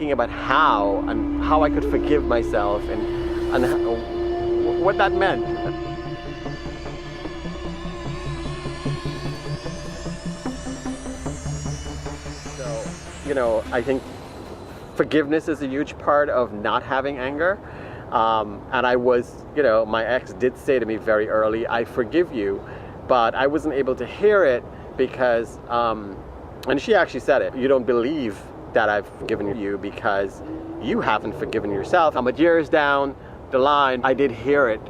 thinking about how I could forgive myself and what that meant. So, I think forgiveness is a huge part of not having anger. And I was, my ex did say to me very early, I forgive you, but I wasn't able to hear it because, and she actually said it, you don't believe that I've forgiven you because you haven't forgiven yourself. But years down the line, I did hear it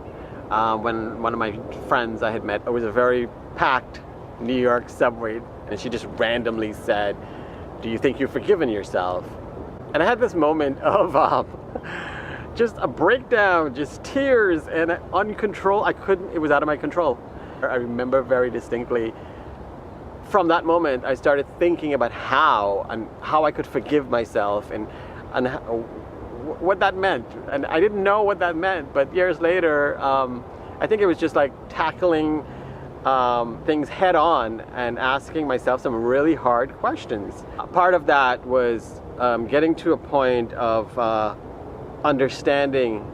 when one of my friends I had met, it was a very packed New York subway, and she just randomly said, do you think you've forgiven yourself? And I had this moment of just a breakdown, just tears and uncontrolled. It was out of my control. I remember very distinctly from that moment, I started thinking about how I could forgive myself and what that meant. And I didn't know what that meant, but years later, I think it was just like tackling things head on and asking myself some really hard questions. Part of that was getting to a point of understanding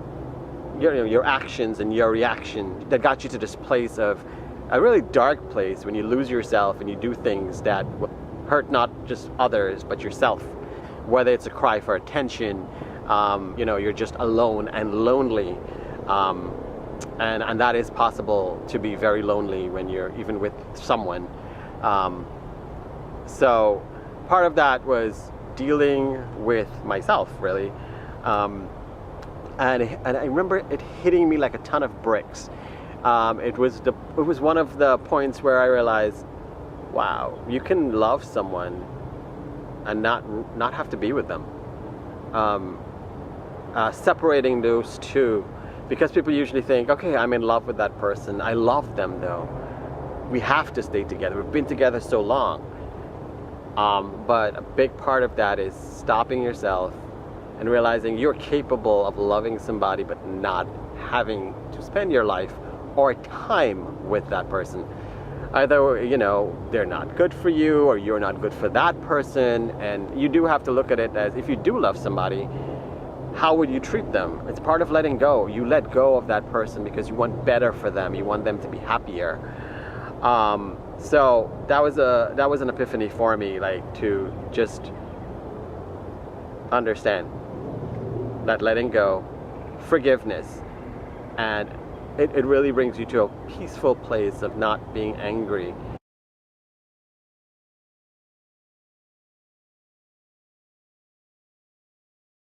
your actions and your reaction that got you to this place of a really dark place when you lose yourself and you do things that hurt not just others but yourself. Whether it's a cry for attention, you're just alone and lonely. And that is possible to be very lonely when you're even with someone. So part of that was dealing with myself, really. And I remember it hitting me like a ton of bricks. It was one of the points where I realized, wow, you can love someone and not have to be with them. Separating those two, because people usually think, okay, I'm in love with that person, I love them though, we have to stay together, we've been together so long. But a big part of that is stopping yourself and realizing you're capable of loving somebody but not having to spend your life or time with that person. Either, they're not good for you or you're not good for that person, and you do have to look at it as, if you do love somebody, how would you treat them? It's part of letting go. You let go of that person because you want better for them. You want them to be happier. So that was an epiphany for me, like to just understand that letting go, forgiveness, and it really brings you to a peaceful place of not being angry